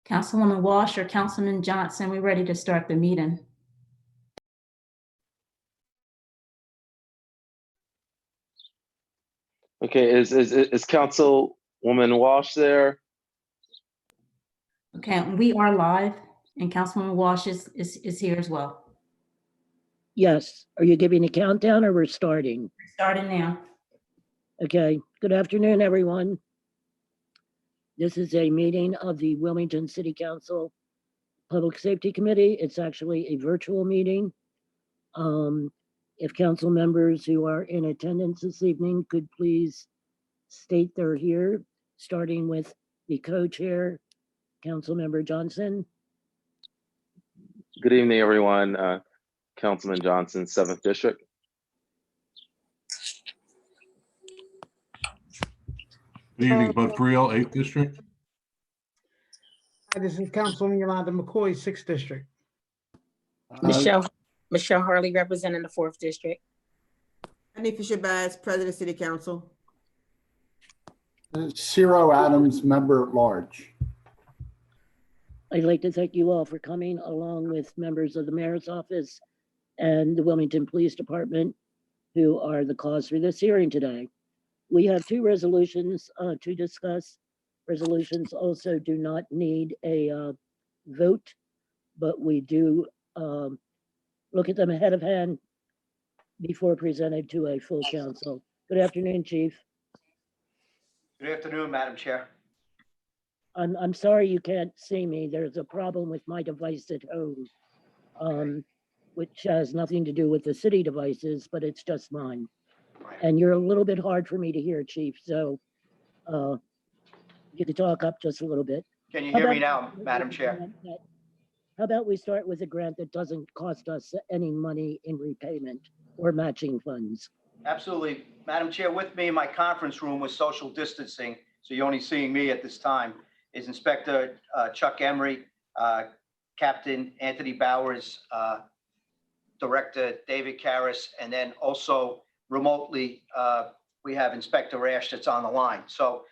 Councilwoman Walsh or Councilman Johnson, we're ready to start the meeting. Okay, is Councilwoman Walsh there? Okay, we are live and Councilwoman Walsh is here as well. Yes. Are you giving a countdown or we're starting? We're starting now. Okay. Good afternoon, everyone. This is a meeting of the Wilmington City Council Public Safety Committee. It's actually a virtual meeting. If council members who are in attendance this evening could please state they're here, starting with the co-chair, Councilmember Johnson. Good evening, everyone. Councilman Johnson, 7th District. Good evening, Bud Friel, 8th District. Hi, this is Councilwoman Yolanda McCoy, 6th District. Michelle Hurley, representing the 4th District. Hanifa Shabazz, President, City Council. Ciro Adams, Member at Large. I'd like to thank you all for coming, along with members of the Mayor's Office and the Wilmington Police Department, who are the cause for this hearing today. We have two resolutions to discuss. Resolutions also do not need a vote, but we do look at them ahead of hand before presented to a full council. Good afternoon, Chief. Good afternoon, Madam Chair. I'm sorry you can't see me. There's a problem with my device at home, which has nothing to do with the city devices, but it's just mine. And you're a little bit hard for me to hear, Chief, so you could talk up just a little bit. Can you hear me now, Madam Chair? How about we start with a grant that doesn't cost us any money in repayment or matching funds? Absolutely. Madam Chair, with me in my conference room with social distancing, so you're only seeing me at this time, is Inspector Chuck Emery, Captain Anthony Bowers, Director David Karras, and then also remotely, we have Inspector Ash that's on the line. So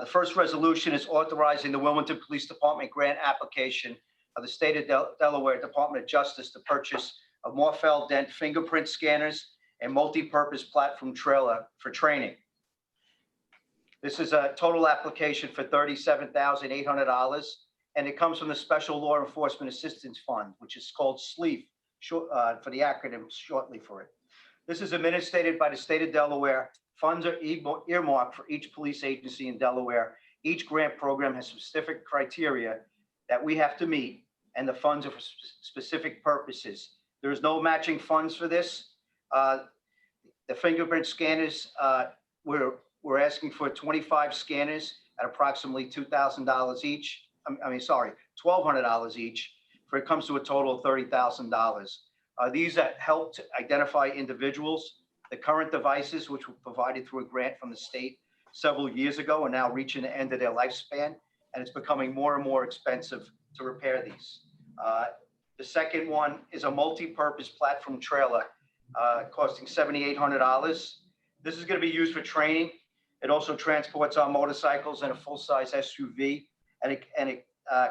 the first resolution is authorizing the Wilmington Police Department grant application of the State of Delaware Department of Justice to purchase of MorpholDent fingerprint scanners and multi-purpose platform trailer for training. This is a total application for $37,800, and it comes from the Special Law Enforcement Assistance Fund, which is called SLEEF, for the acronym shortly for it. This is administered by the State of Delaware. Funds are earmarked for each police agency in Delaware. Each grant program has specific criteria that we have to meet, and the funds are for specific purposes. There is no matching funds for this. The fingerprint scanners, we're asking for 25 scanners at approximately $2,000 each. $1,200 each, for it comes to a total of $30,000. These help to identify individuals. The current devices, which were provided through a grant from the state several years ago, are now reaching the end of their lifespan, and it's becoming more and more expensive to repair these. The second one is a multi-purpose platform trailer costing $7,800. This is going to be used for training. It also transports our motorcycles and a full-size SUV, and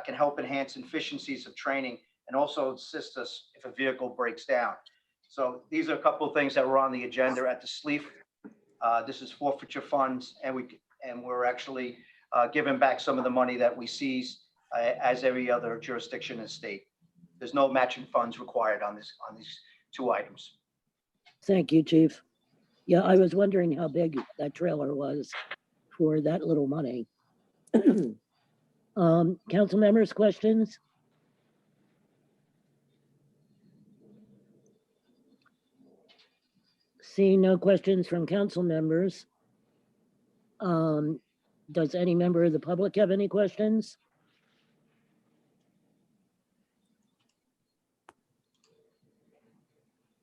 can help enhance efficiencies of training and also assist us if a vehicle breaks down. So these are a couple of things that were on the agenda at the SLEEF. This is forfeiture funds, and we're actually giving back some of the money that we seized as every other jurisdiction in the state. There's no matching funds required on these two items. Thank you, Chief. Yeah, I was wondering how big that trailer was for that little money. Council members, questions? Seeing no questions from council members, does any member of the public have any questions?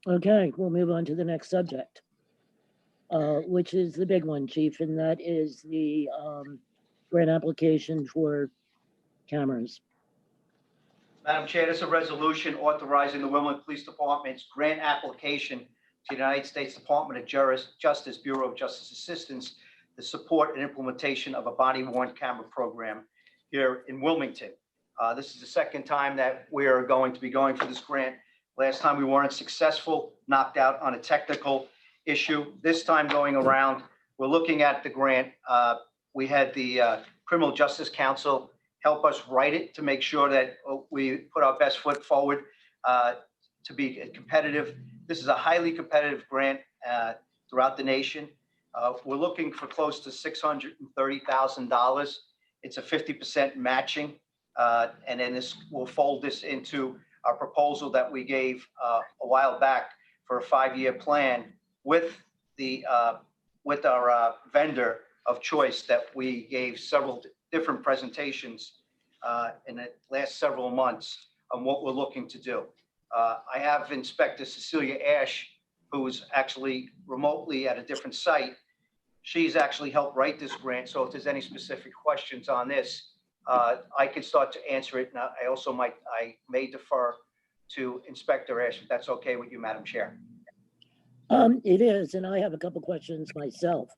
Okay, we'll move on to the next subject, which is the big one, Chief, and that is the grant application for cameras. Madam Chair, this is a resolution authorizing the Wilmington Police Department's grant application to the United States Department of Justice, Bureau of Justice Assistance, the support and implementation of a body-worn camera program here in Wilmington. This is the second time that we are going to be going for this grant. Last time we weren't successful, knocked out on a technical issue. This time going around, we're looking at the grant. We had the Criminal Justice Council help us write it to make sure that we put our best foot forward to be competitive. This is a highly competitive grant throughout the nation. We're looking for close to $630,000. It's a 50% matching. And then will fold this into our proposal that we gave a while back for a 5-year plan with our vendor of choice that we gave several different presentations in the last several months on what we're looking to do. I have Inspector Cecilia Ash, who's actually remotely at a different site. She's actually helped write this grant. So if there's any specific questions on this, I can start to answer it. Now, I may defer to Inspector Ash, if that's okay with you, Madam Chair. It is, and I have a couple questions myself.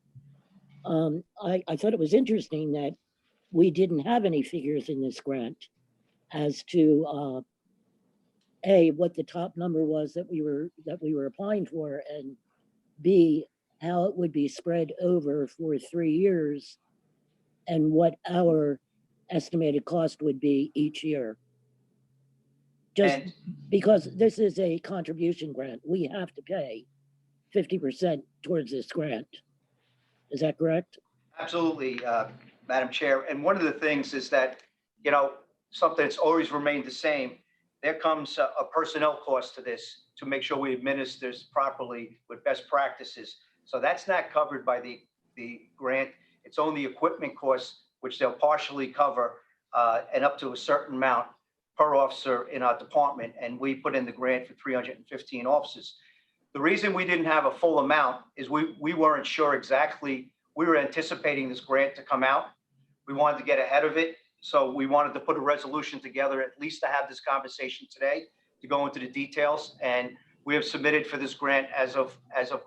I thought it was interesting that we didn't have any figures in this grant as to A, what the top number was that we were applying for, and B, how it would be spread over for 3 years and what our estimated cost would be each year. Just because this is a contribution grant, we have to pay 50% towards this grant. Is that correct? Absolutely, Madam Chair. And one of the things is that, something that's always remained the same. There comes a personnel cost to this to make sure we administer this properly with best practices. So that's not covered by the grant. It's only equipment costs, which they'll partially cover and up to a certain amount per officer in our department. And we put in the grant for 315 officers. The reason we didn't have a full amount is we weren't sure exactly. We were anticipating this grant to come out. We wanted to get ahead of it. So we wanted to put a resolution together, at least to have this conversation today, to go into the details. And we have submitted for this grant as of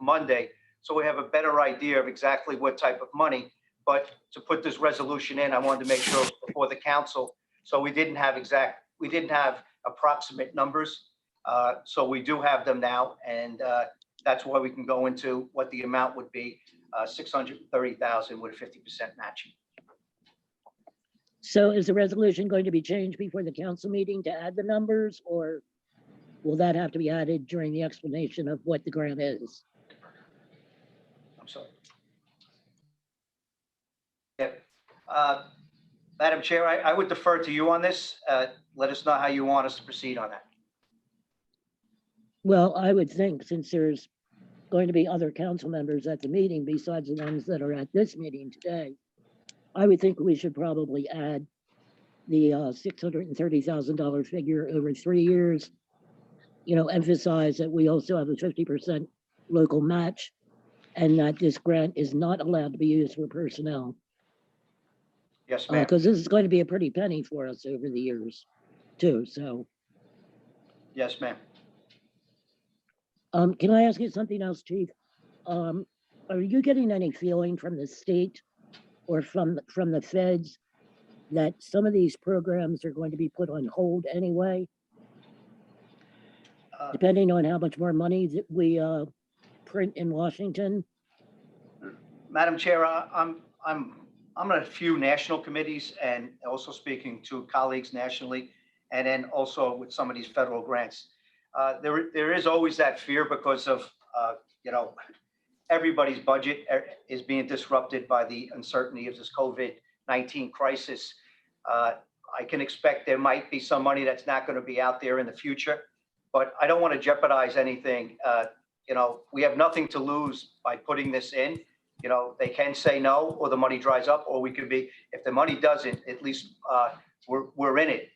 Monday. So we have a better idea of exactly what type of money. But to put this resolution in, I wanted to make sure before the council. So we didn't have approximate numbers. So we do have them now. And that's why we can go into what the amount would be, $630,000 with a 50% matching. So is the resolution going to be changed before the council meeting to add the numbers, or will that have to be added during the explanation of what the grant is? I'm sorry. Yeah. Madam Chair, I would defer to you on this. Let us know how you want us to proceed on that. Well, I would think, since there's going to be other council members at the meeting besides the ones that are at this meeting today, I would think we should probably add the $630,000 figure over 3 years. Emphasize that we also have a 50% local match, and that this grant is not allowed to be used for personnel. Yes, ma'am. Because this is going to be a pretty penny for us over the years, too. So. Yes, ma'am. Can I ask you something else, Chief? Are you getting any feeling from the state or from the feds that some of these programs are going to be put on hold anyway, Uh, depending on how much more money that we print in Washington? Madam Chair, I'm on a few national committees and also speaking to colleagues nationally, and then also with some of these federal grants. There is always that fear because of, you know, everybody's budget is being disrupted by the uncertainty of this COVID-19 crisis. I can expect there might be some money that's not going to be out there in the future, but I don't want to jeopardize anything. You know, we have nothing to lose by putting this in. You know, they can say no, or the money dries up, or we could be, if the money doesn't, at least we're in it.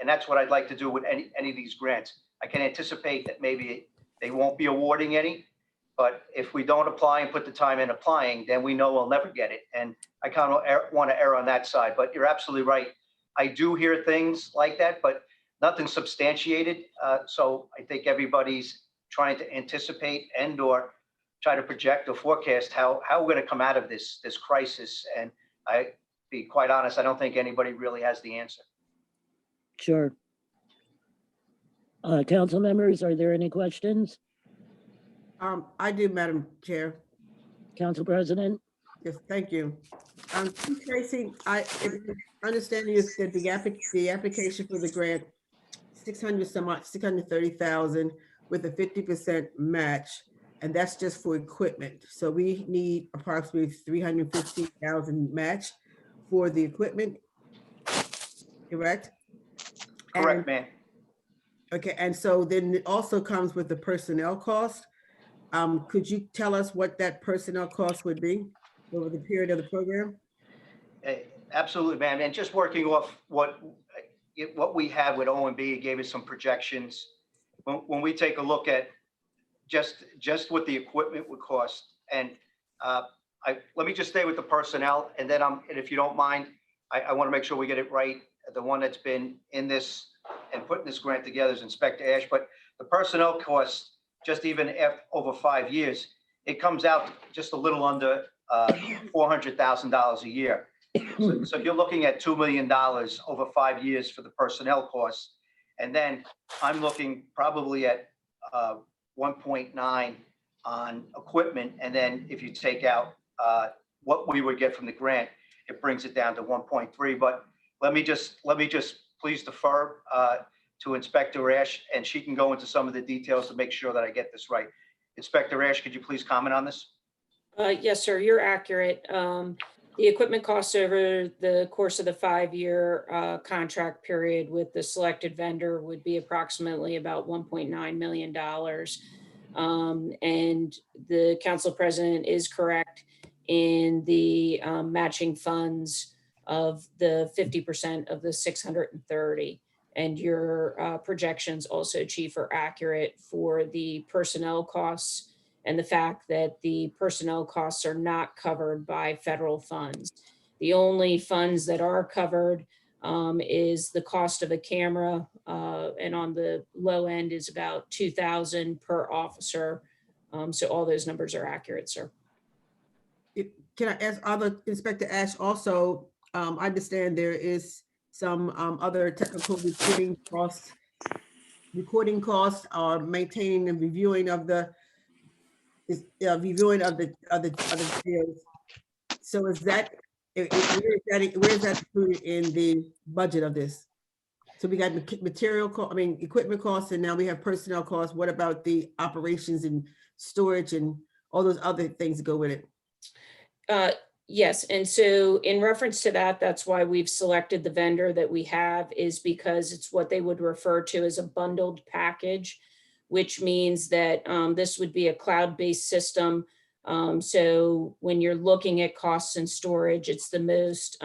And that's what I'd like to do with any of these grants. I can anticipate that maybe they won't be awarding any, but if we don't apply and put the time in applying, then we know we'll never get it. And I kind of want to err on that side, but you're absolutely right. I do hear things like that, but nothing substantiated. So I think everybody's trying to anticipate and or try to project or forecast how we're going to come out of this crisis. And I be quite honest, I don't think anybody really has the answer. Sure. Council members, are there any questions? I do, Madam Chair. Council President? Yes, thank you. Chief Tracy, I understand you said the application for the grant, 630,000 with a 50% match, and that's just for equipment. So we need approximately 350,000 match for the equipment, correct? Correct, ma'am. Okay, and so then it also comes with the personnel cost. Could you tell us what that personnel cost would be over the period of the program? Absolutely, ma'am. And just working off what we have with OMB, it gave us some projections. When we take a look at just what the equipment would cost, and let me just stay with the personnel, and then and if you don't mind, I want to make sure we get it right. The one that's been in this and putting this grant together is Inspector Ash, but the personnel costs, just even over 5 years, it comes out just a little under $400,000 a year. So you're looking at $2 million over 5 years for the personnel costs. And then I'm looking probably at 1.9 on equipment. And then if you take out what we would get from the grant, it brings it down to 1.3. But let me just please defer to Inspector Ash, and she can go into some of the details to make sure that I get this right. Inspector Ash, could you please comment on this? Yes, sir, you're accurate. The equipment costs over the course of the 5-year contract period with the selected vendor would be approximately about $1.9 million. And the council president is correct in the matching funds of the 50% of the 630. And your projections also, Chief, are accurate for the personnel costs and the fact that the personnel costs are not covered by federal funds. The only funds that are covered is the cost of a camera, and on the low end is about $2,000 per officer. So all those numbers are accurate, sir. Can I ask other Inspector Ash also, I understand there is some other technical recording costs, or maintaining and reviewing of the videos. So is that where is that included in the budget of this? So we got equipment costs, and now we have personnel costs. What about the operations and storage and all those other things that go with it? Yes, and so in reference to that, that's why we've selected the vendor that we have, is because it's what they would refer to as a bundled package, which means that this would be a cloud-based system. So when you're looking at costs and storage, it's the most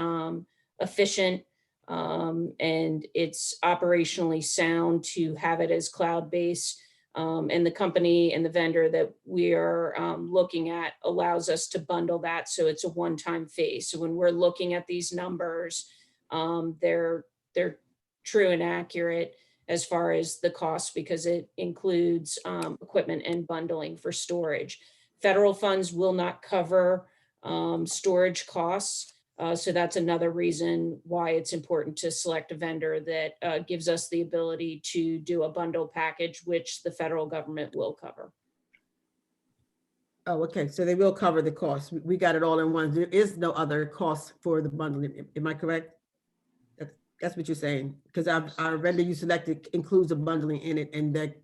efficient, and it's operationally sound to have it as cloud-based. And the company and the vendor that we are looking at allows us to bundle that, so it's a one-time fee. So when we're looking at these numbers, they're true and accurate as far as the cost, because it includes equipment and bundling for storage. Federal funds will not cover storage costs. So that's another reason why it's important to select a vendor that gives us the ability to do a bundle package, which the federal government will cover. Oh, okay, so they will cover the cost. We got it all in one. There is no other cost for the bundling. Am I correct? That's what you're saying, because our vendor you selected includes a bundling in it, and that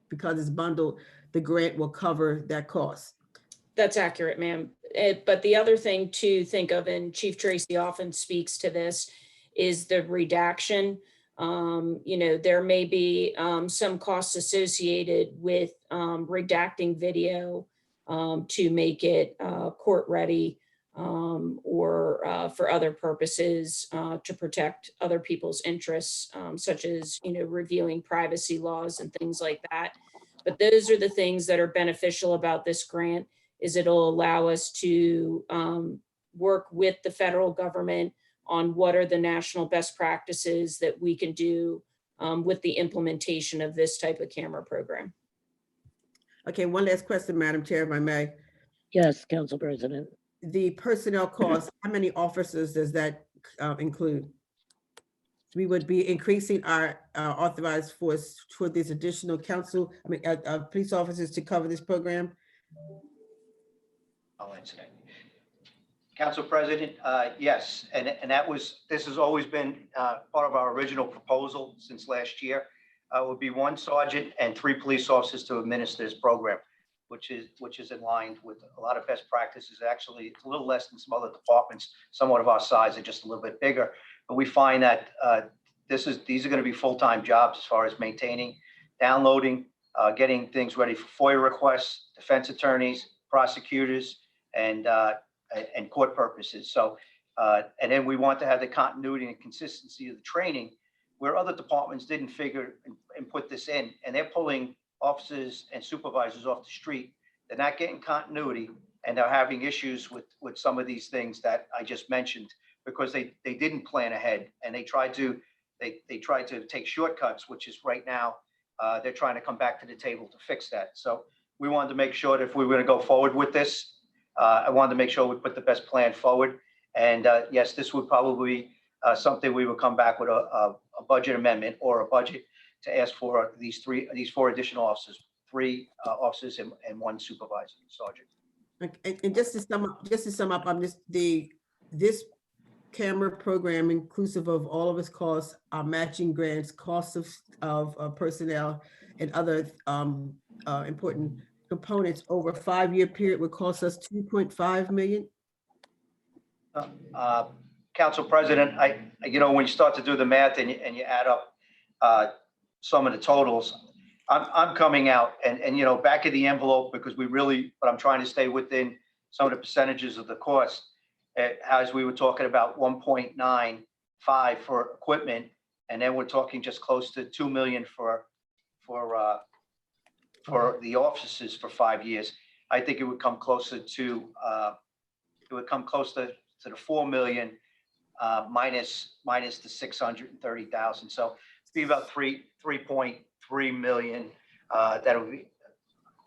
because it's bundled, the grant will cover that cost. That's accurate, ma'am. But the other thing to think of, and Chief Tracy often speaks to this, is the redaction. There may be some costs associated with redacting video to make it court ready or for other purposes to protect other people's interests, such as, reviewing privacy laws and things like that. But those are the things that are beneficial about this grant, is it'll allow us to work with the federal government on what are the national best practices that we can do with the implementation of this type of camera program. Okay, one last question, Madam Chair, if I may. Yes, Council President. The personnel costs, how many officers does that include? We would be increasing our authorized force for these additional police officers to cover this program. I'll answer that. Council President, yes, and this has always been part of our original proposal since last year. It would be 1 sergeant and 3 police officers to administer this program, which is in line with a lot of best practices. Actually, it's a little less than some other departments, somewhat of our size, are just a little bit bigger. But we find that these are going to be full-time jobs as far as maintaining, downloading, getting things ready for FOIA requests, defense attorneys, prosecutors, and court purposes. So, and then we want to have the continuity and consistency of the training, where other departments didn't figure and put this in, and they're pulling officers and supervisors off the street. They're not getting continuity, and they're having issues with some of these things that I just mentioned, because they didn't plan ahead, and they tried to take shortcuts, which is right now they're trying to come back to the table to fix that. So we wanted to make sure that if we were going to go forward with this, I wanted to make sure we put the best plan forward. And yes, this would probably be something we would come back with a budget amendment or a budget to ask for these 4 additional officers, 3 officers and 1 supervisor sergeant. And just to sum up, this camera program, inclusive of all of its costs, our matching grants, costs of personnel, and other important components over a 5-year period would cost us $2.5 million. Council President, when you start to do the math and you add up some of the totals, I'm coming out and back of the envelope, because but I'm trying to stay within some of the percentages of the cost. As we were talking about 1.95 for equipment, and then we're talking just close to 2 million for the offices for 5 years. I think it would come closer to the 4 million minus the 630,000. So it'd be about 3.3 million. That would be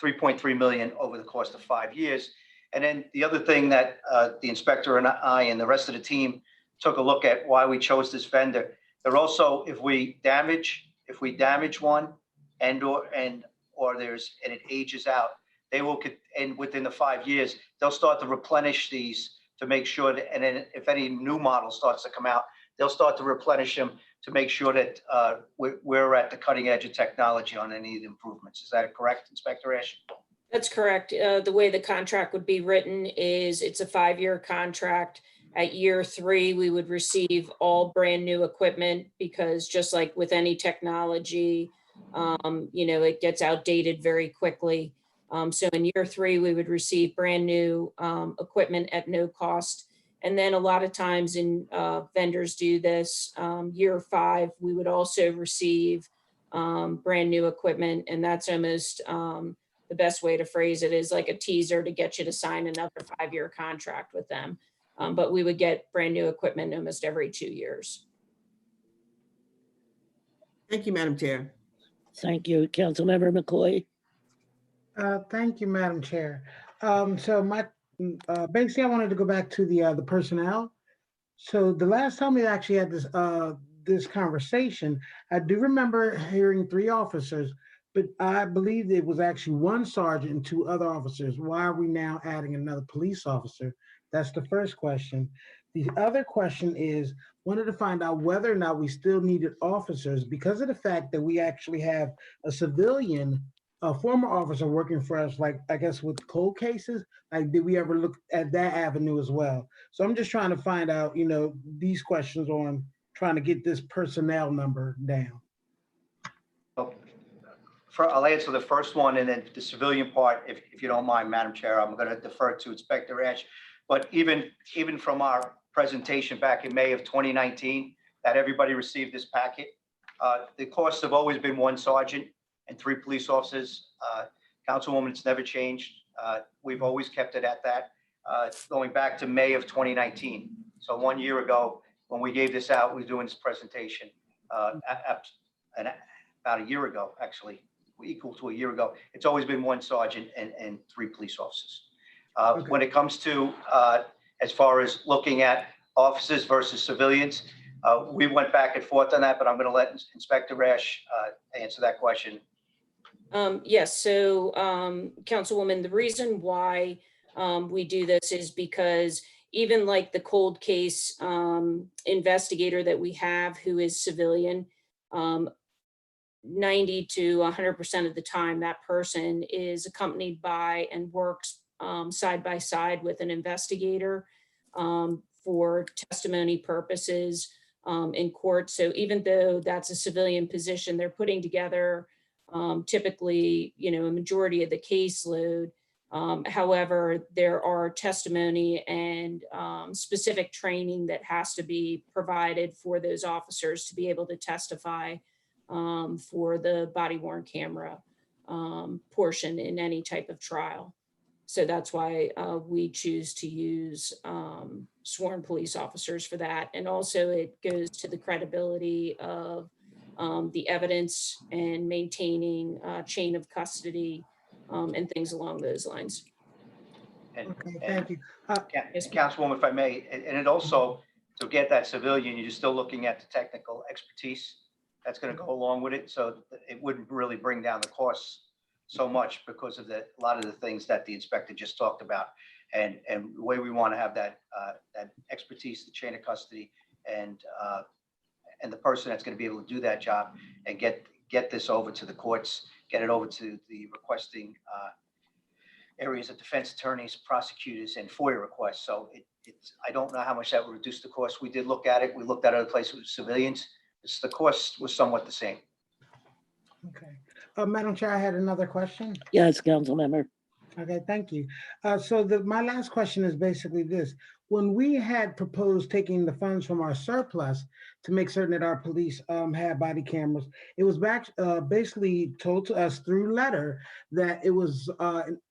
3.3 million over the course of 5 years. And then the other thing that the inspector and I and the rest of the team took a look at why we chose this vendor. They're also, if we damage one or it ages out, they will, and within the 5 years, they'll start to replenish these to make sure that, and then if any new model starts to come out, they'll start to replenish them to make sure that we're at the cutting edge of technology on any of the improvements. Is that correct, Inspector Ash? That's correct. The way the contract would be written is it's a 5-year contract. At year 3, we would receive all brand new equipment, because just like with any technology, it gets outdated very quickly. So in year 3, we would receive brand new equipment at no cost. And then a lot of times vendors do this, year 5, we would also receive brand new equipment. And that's almost the best way to phrase it is like a teaser to get you to sign another 5-year contract with them. But we would get brand new equipment almost every 2 years. Thank you, Madam Chair. Thank you, Councilmember McCoy. Thank you, Madam Chair. So basically I wanted to go back to the personnel. So the last time we actually had this conversation, I do remember hearing 3 officers, but I believe it was actually 1 sergeant and 2 other officers. Why are we now adding another police officer? That's the first question. The other question is, wanted to find out whether or not we still needed officers because of the fact that we actually have a civilian, a former officer working for us, like I guess with cold cases. Like, did we ever look at that avenue as well? So I'm just trying to find out, these questions on trying to get this personnel number down. I'll answer the first one, and then the civilian part, if you don't mind, Madam Chair, I'm going to defer to Inspector Ash. But even from our presentation back in May of 2019, that everybody received this packet, the costs have always been 1 sergeant and 3 police officers. Councilwoman, it's never changed. We've always kept it at that, going back to May of 2019. So 1 year ago, when we gave this out, we were doing this presentation, and about a year ago, actually, equal to a year ago. It's always been 1 sergeant and 3 police officers. Okay. When it comes to, as far as looking at officers versus civilians, we went back and forth on that, but I'm going to let Inspector Ash answer that question. Yes, so Councilwoman, the reason why we do this is because even like the cold case investigator that we have who is civilian, 90 to 100% of the time, that person is accompanied by and works side by side with an investigator for testimony purposes in court. So even though that's a civilian position, they're putting together typically, a majority of the caseload. However, there are testimony and specific training that has to be provided for those officers to be able to testify for the body-worn camera portion in any type of trial. So that's why we choose to use sworn police officers for that. And also it goes to the credibility of the evidence and maintaining chain of custody and things along those lines. Okay, thank you. Councilwoman, if I may, and it also, to get that civilian, you're still looking at the technical expertise that's going to go along with it. So it wouldn't really bring down the costs so much because of a lot of the things that the inspector just talked about. And the way we want to have that expertise, the chain of custody, and the person that's going to be able to do that job and get this over to the courts, get it over to the requesting areas of defense attorneys, prosecutors, and FOIA requests. So I don't know how much that would reduce the cost. We did look at it. We looked at other places with civilians. The cost was somewhat the same. Okay. Madam Chair, I had another question. Yes, council member. Okay, thank you. So my last question is basically this. When we had proposed taking the funds from our surplus to make certain that our police had body cameras, it was basically told to us through letter that it was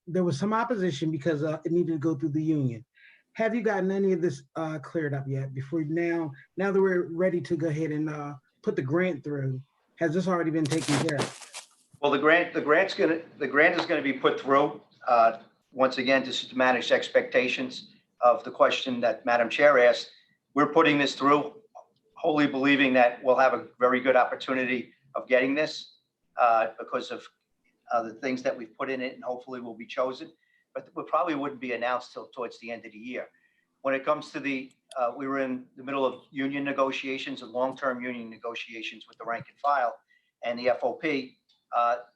there was some opposition because it needed to go through the union. Have you gotten any of this cleared up yet? Before now that we're ready to go ahead and put the grant through, has this already been taken care of? Well, the grant is going to be put through. Once again, just to manage expectations of the question that Madam Chair asked. We're putting this through, wholly believing that we'll have a very good opportunity of getting this because of the things that we've put in it, and hopefully will be chosen. But we probably wouldn't be announced till towards the end of the year. When it comes to we were in the middle of union negotiations and long-term union negotiations with the rank and file and the FOP.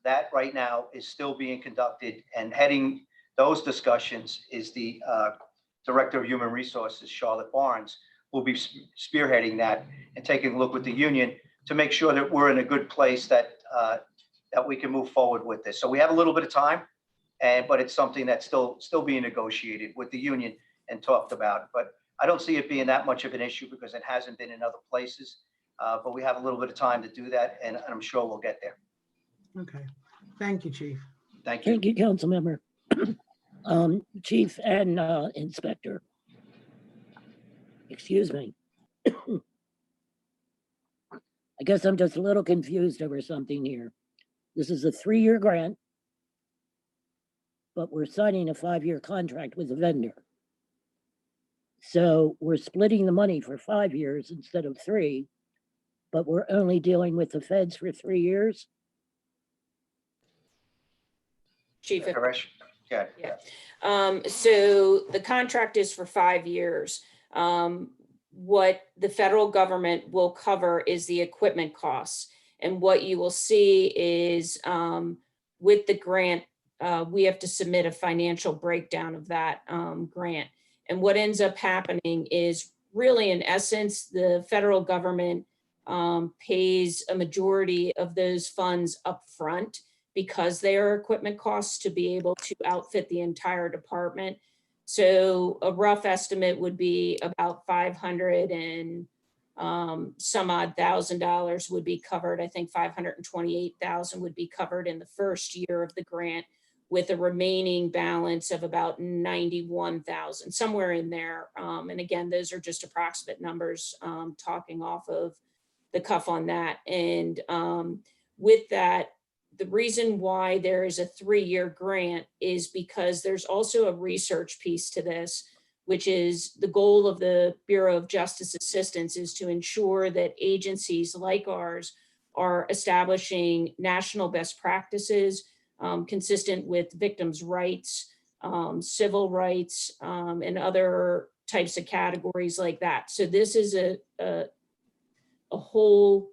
That right now is still being conducted, and heading those discussions is the Director of Human Resources, Charlotte Barnes, will be spearheading that and taking a look with the union to make sure that we're in a good place that we can move forward with this. So we have a little bit of time, but it's something that's still being negotiated with the union and talked about. But I don't see it being that much of an issue because it hasn't been in other places. But we have a little bit of time to do that, and I'm sure we'll get there. Okay. Thank you, Chief. Thank you. Thank you, council member. Chief and Inspector. Excuse me. I guess I'm just a little confused over something here. This is a 3-year grant, but we're signing a 5-year contract with a vendor. So we're splitting the money for 5 years instead of 3, but we're only dealing with the feds for 3 years. Chief, if- Koresh? Yeah. so the contract is for 5 years. What the federal government will cover is the equipment costs. And what you will see is with the grant, we have to submit a financial breakdown of that grant. And what ends up happening is really, in essence, the federal government pays a majority of those funds up front because they are equipment costs to be able to outfit the entire department. So a rough estimate would be about 500 and some odd $1,000 would be covered. I think 528,000 would be covered in the first year of the grant, with a remaining balance of about 91,000, somewhere in there. And again, those are just approximate numbers, talking off of the cuff on that. And with that, the reason why there is a 3-year grant is because there's also a research piece to this, which is the goal of the Bureau of Justice Assistance is to ensure that agencies like ours are establishing national best practices consistent with victims' rights, civil rights, and other types of categories like that. So this is a whole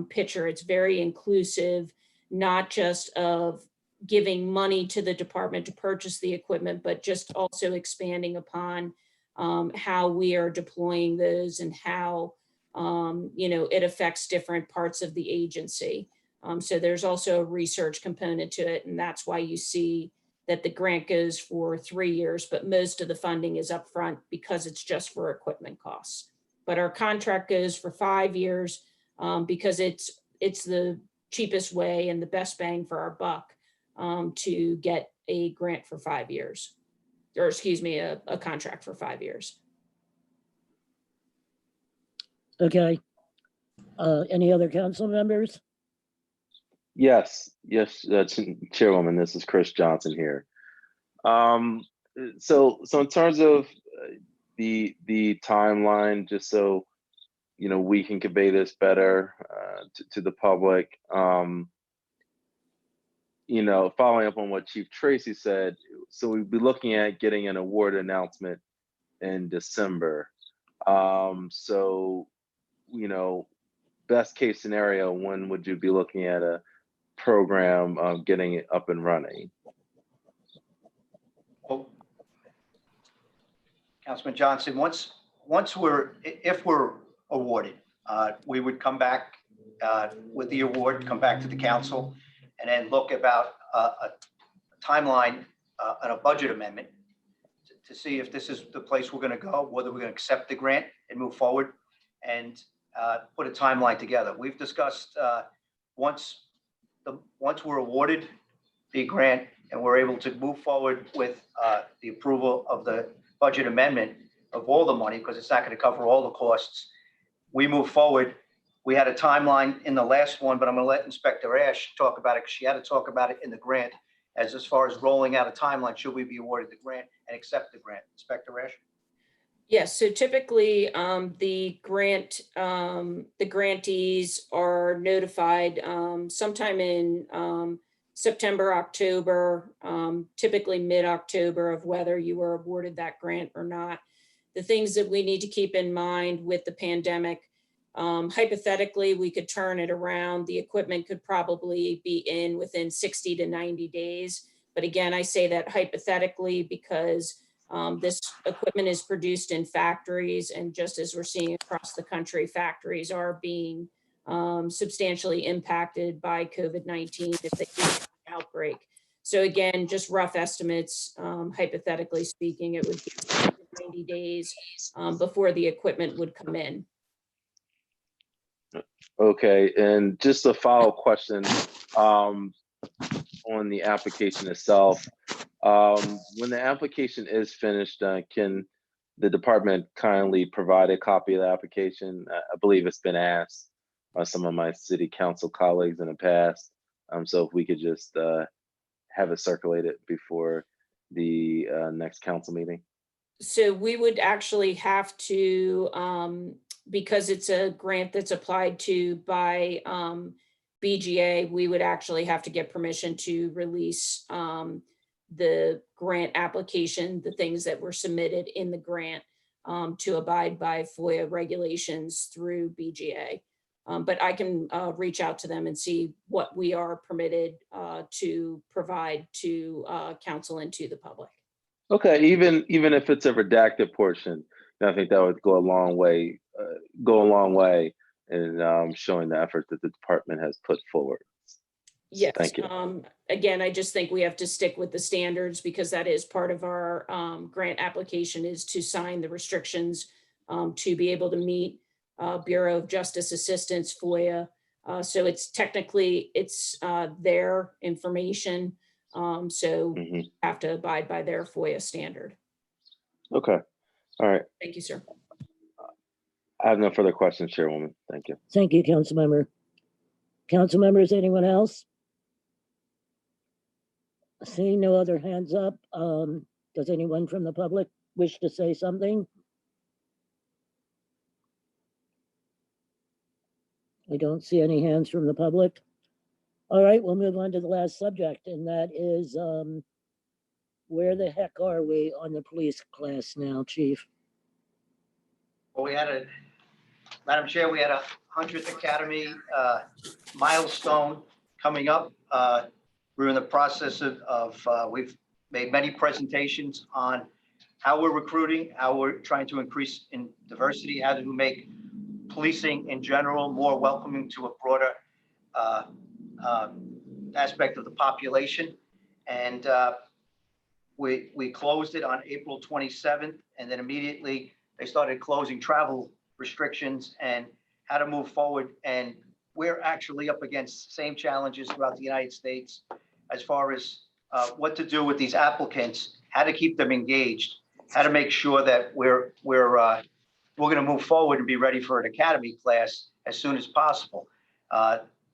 picture. It's very inclusive, not just of giving money to the department to purchase the equipment, but just also expanding upon how we are deploying those and how it affects different parts of the agency. So there's also a research component to it, and that's why you see that the grant goes for 3 years, but most of the funding is upfront because it's just for equipment costs. But our contract goes for 5 years because it's the cheapest way and the best bang for our buck to get a grant for 5 years, or excuse me, a contract for 5 years. Okay. Any other council members? Yes, Chairwoman, this is Chris Johnson here. So in terms of the timeline, just so we can convey this better to the public. Following up on what Chief Tracy said, so we'd be looking at getting an award announcement in December. So best case scenario, when would you be looking at a program getting it up and running? Well, Councilman Johnson, if we're awarded, we would come back with the award, come back to the council, and then look about a timeline and a budget amendment to see if this is the place we're going to go, whether we're going to accept the grant and move forward and put a timeline together. We've discussed once we're awarded the grant and we're able to move forward with the approval of the budget amendment of all the money, because it's not going to cover all the costs. We move forward. We had a timeline in the last one, but I'm going to let Inspector Ash talk about it because she had to talk about it in the grant as far as rolling out a timeline. Should we be awarded the grant and accept the grant? Inspector Ash? Yes, so typically the grantees are notified sometime in September, October, typically mid-October, of whether you were awarded that grant or not. The things that we need to keep in mind with the pandemic, hypothetically, we could turn it around. The equipment could probably be in within 60 to 90 days. But again, I say that hypothetically because this equipment is produced in factories, and just as we're seeing across the country, factories are being substantially impacted by COVID-19 if they get an outbreak. So again, just rough estimates, hypothetically speaking, it would be 90 days before the equipment would come in. Okay, and just a follow-up question on the application itself. When the application is finished, can the department kindly provide a copy of the application? I believe it's been asked by some of my city council colleagues in the past. So if we could just have it circulated before the next council meeting. So we would actually have to, because it's a grant that's applied to by BGA, we would actually have to get permission to release the grant application, the things that were submitted in the grant to abide by FOIA regulations through BGA. But I can reach out to them and see what we are permitted to provide to council and to the public. Okay, even if it's a redacted portion, I think that would go a long way. In showing the effort that the department has put forward. Yes. Thank you. Again, I just think we have to stick with the standards because that is part of our grant application, is to sign the restrictions to be able to meet Bureau of Justice Assistance, FOIA. So it's technically, it's their information. So have to abide by their FOIA standard. Okay. All right. Thank you, sir. I have no further questions, Chairwoman. Thank you. Thank you, council member. Council members, anyone else? Seeing no other hands up, does anyone from the public wish to say something? I don't see any hands from the public. All right, we'll move on to the last subject, and that is where the heck are we on the police class now, Chief? Well, Madam Chair, we had a 100th Academy milestone coming up. We're in the process of we've made many presentations on how we're recruiting, how we're trying to increase in diversity, how to make policing in general more welcoming to a broader aspect of the population. And we closed it on April 27th, and then immediately they started closing travel restrictions and how to move forward. And we're actually up against the same challenges throughout the United States as far as what to do with these applicants, how to keep them engaged, how to make sure that we're going to move forward and be ready for an academy class as soon as possible.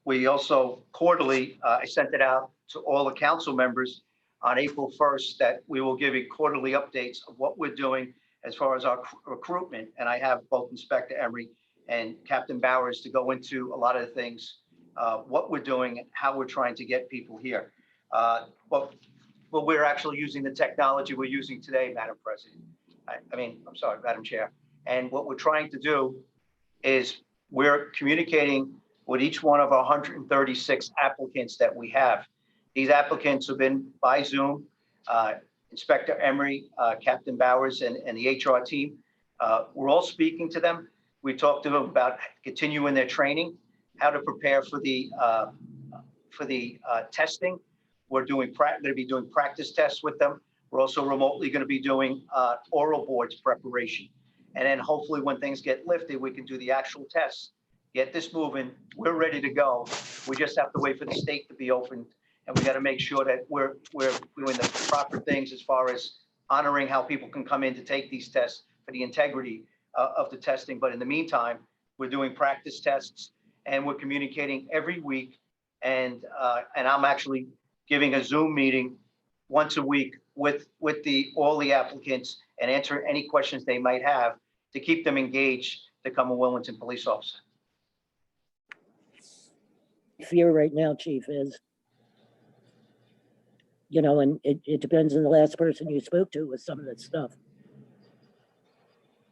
We also quarterly, I sent it out to all the council members on April 1st that we will give you quarterly updates of what we're doing as far as our recruitment. And I have both Inspector Emery and Captain Bowers to go into a lot of the things, what we're doing and how we're trying to get people here. But we're actually using the technology we're using today, Madam President. I'm sorry, Madam Chair. And what we're trying to do is we're communicating with each one of our 136 applicants that we have. These applicants have been by Zoom. Inspector Emery, Captain Bowers, and the HR team. We're all speaking to them. We talked to them about continuing their training, how to prepare for the testing. We're going to be doing practice tests with them. We're also remotely going to be doing oral boards preparation. And then hopefully when things get lifted, we can do the actual tests, get this moving. We're ready to go. We just have to wait for the state to be open. And we got to make sure that we're doing the proper things as far as honoring how people can come in to take these tests for the integrity of the testing. But in the meantime, we're doing practice tests and we're communicating every week. And I'm actually giving a Zoom meeting once a week with all the applicants and answer any questions they might have to keep them engaged to become a Wilmington police officer. Fear right now, Chief, is, and it depends on the last person you spoke to with some of that stuff,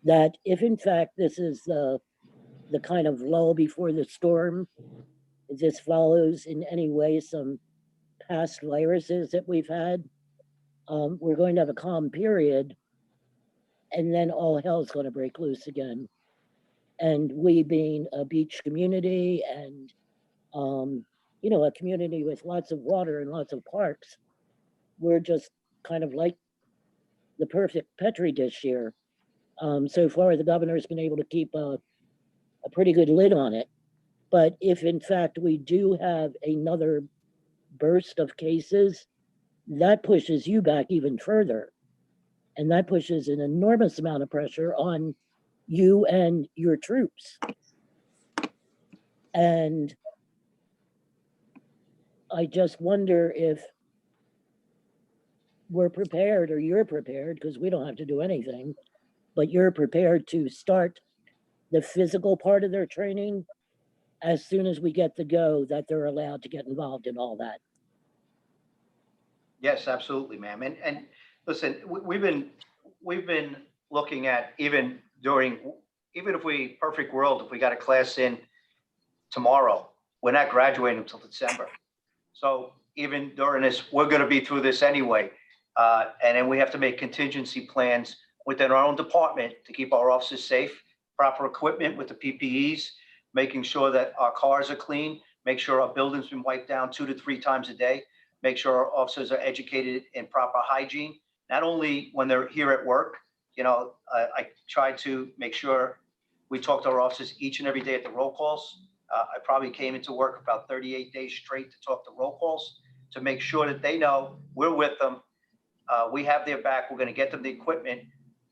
that if in fact this is the kind of lull before the storm, if this follows in any way some past viruses that we've had, we're going to have a calm period, and then all hell's going to break loose again. And we being a beach community and, a community with lots of water and lots of parks, we're just kind of like the perfect Petri dish here. So far, the governor's been able to keep a pretty good lid on it. But if in fact we do have another burst of cases, that pushes you back even further. And that pushes an enormous amount of pressure on you and your troops. And I just wonder if we're prepared, or you're prepared, because we don't have to do anything, but you're prepared to start the physical part of their training as soon as we get the go that they're allowed to get involved in all that. Yes, absolutely, ma'am. And listen, we've been looking at even if we, perfect world, if we got a class in tomorrow, we're not graduating until December. So even during this, we're going to be through this anyway. And then we have to make contingency plans within our own department to keep our officers safe, proper equipment with the PPEs, making sure that our cars are clean, make sure our building's been wiped down 2 to 3 times a day, make sure our officers are educated in proper hygiene, not only when they're here at work. You know, I try to make sure we talk to our officers each and every day at the roll calls. I probably came into work about 38 days straight to talk to roll calls to make sure that they know we're with them. We have their back. We're going to get them the equipment,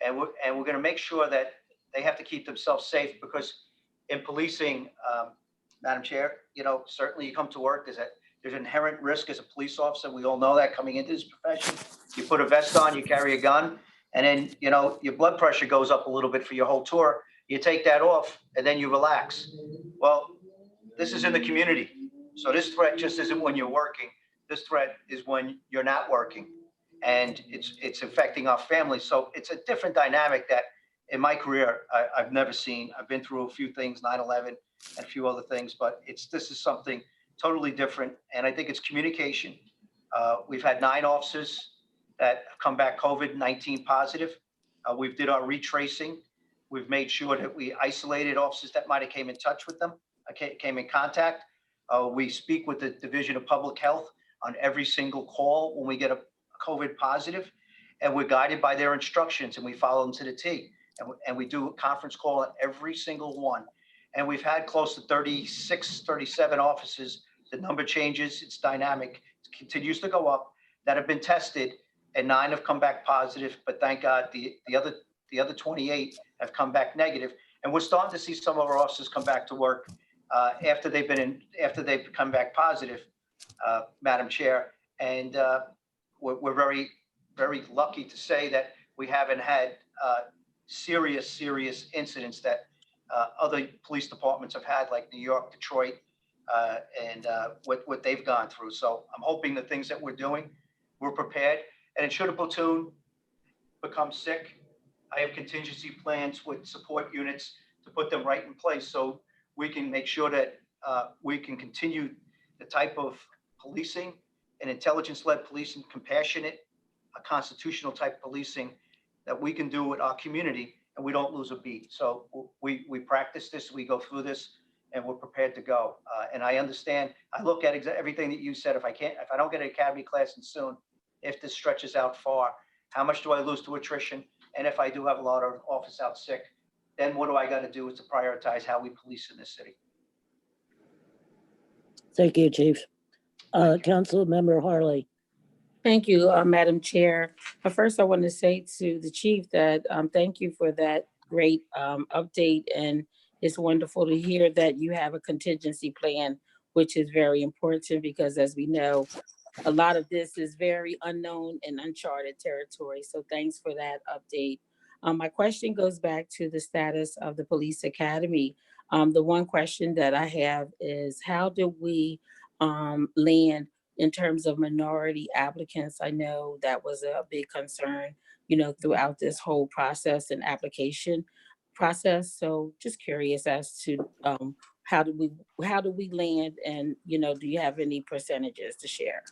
and we're going to make sure that they have to keep themselves safe, because in policing, Madam Chair, you know, certainly you come to work, there's inherent risk as a police officer. We all know that coming into this profession. You put a vest on, you carry a gun, and then, you know, your blood pressure goes up a little bit for your whole tour. You take that off and then you relax. Well, this is in the community. So this threat just isn't when you're working. This threat is when you're not working, and it's affecting our families. So it's a different dynamic that in my career, I've never seen. I've been through a few things, 9/11 and a few other things, but this is something totally different. And I think it's communication. We've had 9 officers that have come back COVID-19 positive. We've did our retracing. We've made sure that we isolated officers that might have came in touch with them, came in contact. We speak with the Division of Public Health on every single call when we get a COVID positive, and we're guided by their instructions, and we follow them to the T. And we do a conference call on every single one. And we've had close to 36, 37 officers. The number changes, it's dynamic, it continues to go up, that have been tested, and 9 have come back positive. But thank God the other 28 have come back negative. And we're starting to see some of our officers come back to work after they've come back positive, Madam Chair. And we're very, very lucky to say that we haven't had serious incidents that other police departments have had, like New York, Detroit, and what they've gone through. So I'm hoping the things that we're doing, we're prepared. And should a platoon become sick, I have contingency plans with support units to put them right in place, so we can make sure that we can continue the type of policing and intelligence-led policing, compassionate, a constitutional type policing that we can do with our community, and we don't lose a beat. So we practice this, we go through this, and we're prepared to go. And I understand, I look at everything that you said. If I don't get an academy class in soon, if this stretches out far, how much do I lose to attrition? And if I do have a lot of officers out sick, then what do I got to do is to prioritize how we police in this city. Thank you, Chief. Council Member Harley. Thank you, Madam Chair. First, I want to say to the chief that thank you for that great update, and it's wonderful to hear that you have a contingency plan, which is very important, because as we know, a lot of this is very unknown and uncharted territory. So thanks for that update. My question goes back to the status of the police academy. The one question that I have is, how do we land in terms of minority applicants? I know that was a big concern, you know, throughout this whole process and application process. So just curious as to how do we land, and, you know, do you have any percentages to share?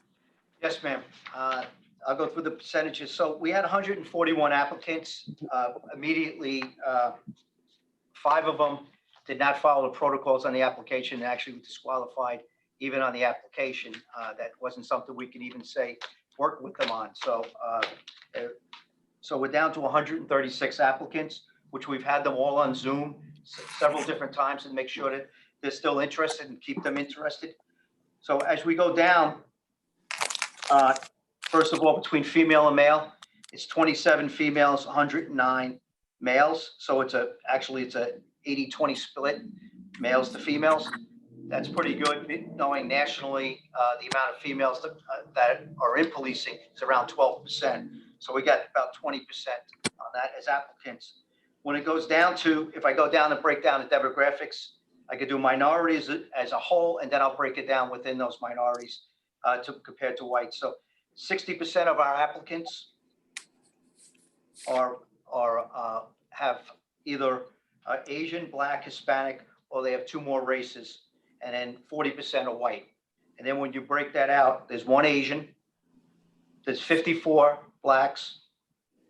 Yes, ma'am. I'll go through the percentages. So we had 141 applicants. Immediately, 5 of them did not follow the protocols on the application and actually disqualified even on the application. That wasn't something we can even say work with them on. So we're down to 136 applicants, which we've had them all on Zoom several different times and make sure that they're still interested and keep them interested. So as we go down, first of all, between female and male, it's 27 females, 109 males. So it's actually it's a 80-20 split, males to females. That's pretty good, knowing nationally the amount of females that are in policing is around 12%. So we got about 20% on that as applicants. When it goes down to, if I go down and break down the demographics, I could do minorities as a whole, and then I'll break it down within those minorities compared to whites. So 60% of our applicants have either Asian, Black, Hispanic, or they have two more races, and then 40% are white. And then when you break that out, there's one Asian, there's 54 Blacks,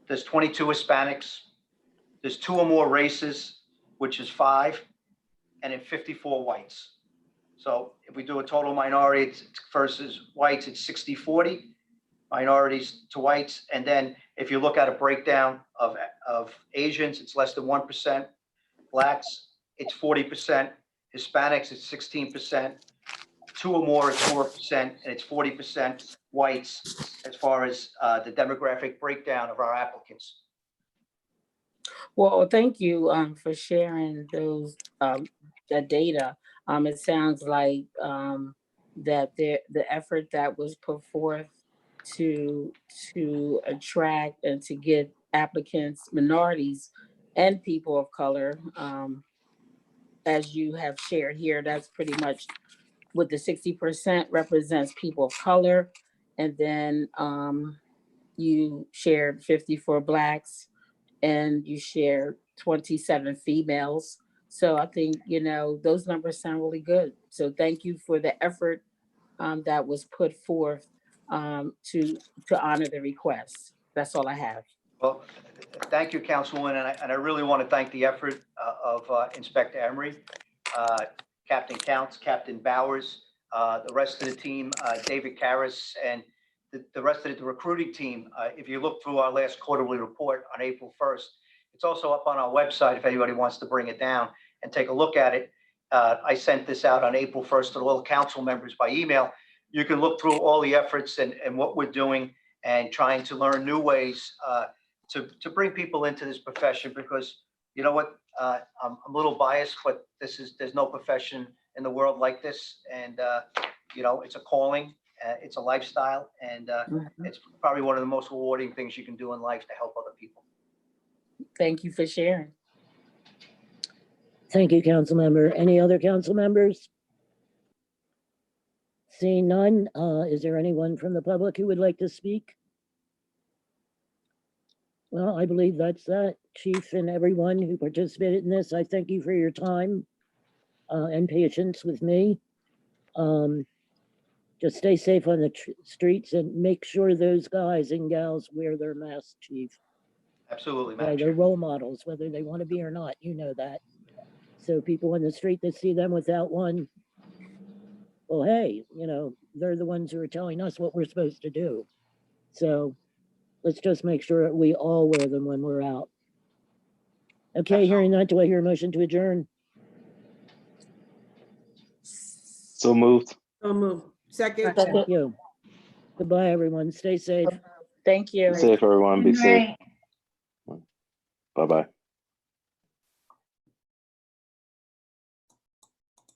there's 22 Hispanics, there's two or more races, which is 5, and then 54 whites. So if we do a total minority versus whites, it's 60-40, minorities to whites. And then if you look at a breakdown of Asians, it's less than 1%. Blacks, it's 40%. Hispanics, it's 16%. Two or more is 4%, and it's 40% whites as far as the demographic breakdown of our applicants. Well, thank you for sharing those that data. It sounds like that the effort that was put forth to attract and to get applicants, minorities, and people of color, as you have shared here, that's pretty much what the 60% represents people of color, and then you shared 54 Blacks, and you shared 27 females. So I think, those numbers sound really good. So thank you for the effort that was put forth to honor the request. That's all I have. Well, thank you, Councilwoman, and I really want to thank the effort of Inspector Emery, Captain Counts, Captain Bowers, the rest of the team, David Karras, and the rest of the recruiting team. If you look through our last quarterly report on April 1st, it's also up on our website if anybody wants to bring it down and take a look at it. I sent this out on April 1st to all the council members by email. You can look through all the efforts and what we're doing and trying to learn new ways to bring people into this profession, because you know what, I'm a little biased, but there's no profession in the world like this. And, it's a calling. It's a lifestyle, and it's probably one of the most rewarding things you can do in life to help other people. Thank you for sharing. Thank you, council member. Any other council members? Seeing none, is there anyone from the public who would like to speak? Well, I believe that's that. Chief and everyone who participated in this, I thank you for your time and patience with me. Just stay safe on the streets and make sure those guys and gals wear their masks, Chief. Absolutely, They're Madam. role models, whether they want to be or not, you know that. So people on the street that see them without one, well, hey, they're the ones who are telling us what we're supposed to do. So let's just make sure that we all wear them when we're out. Okay, hearing that, do I hear a motion to adjourn? So moved. So move. Second. Thank you. Goodbye, everyone. Stay safe. Thank you. Be safe, everyone. Be safe. Bye-bye.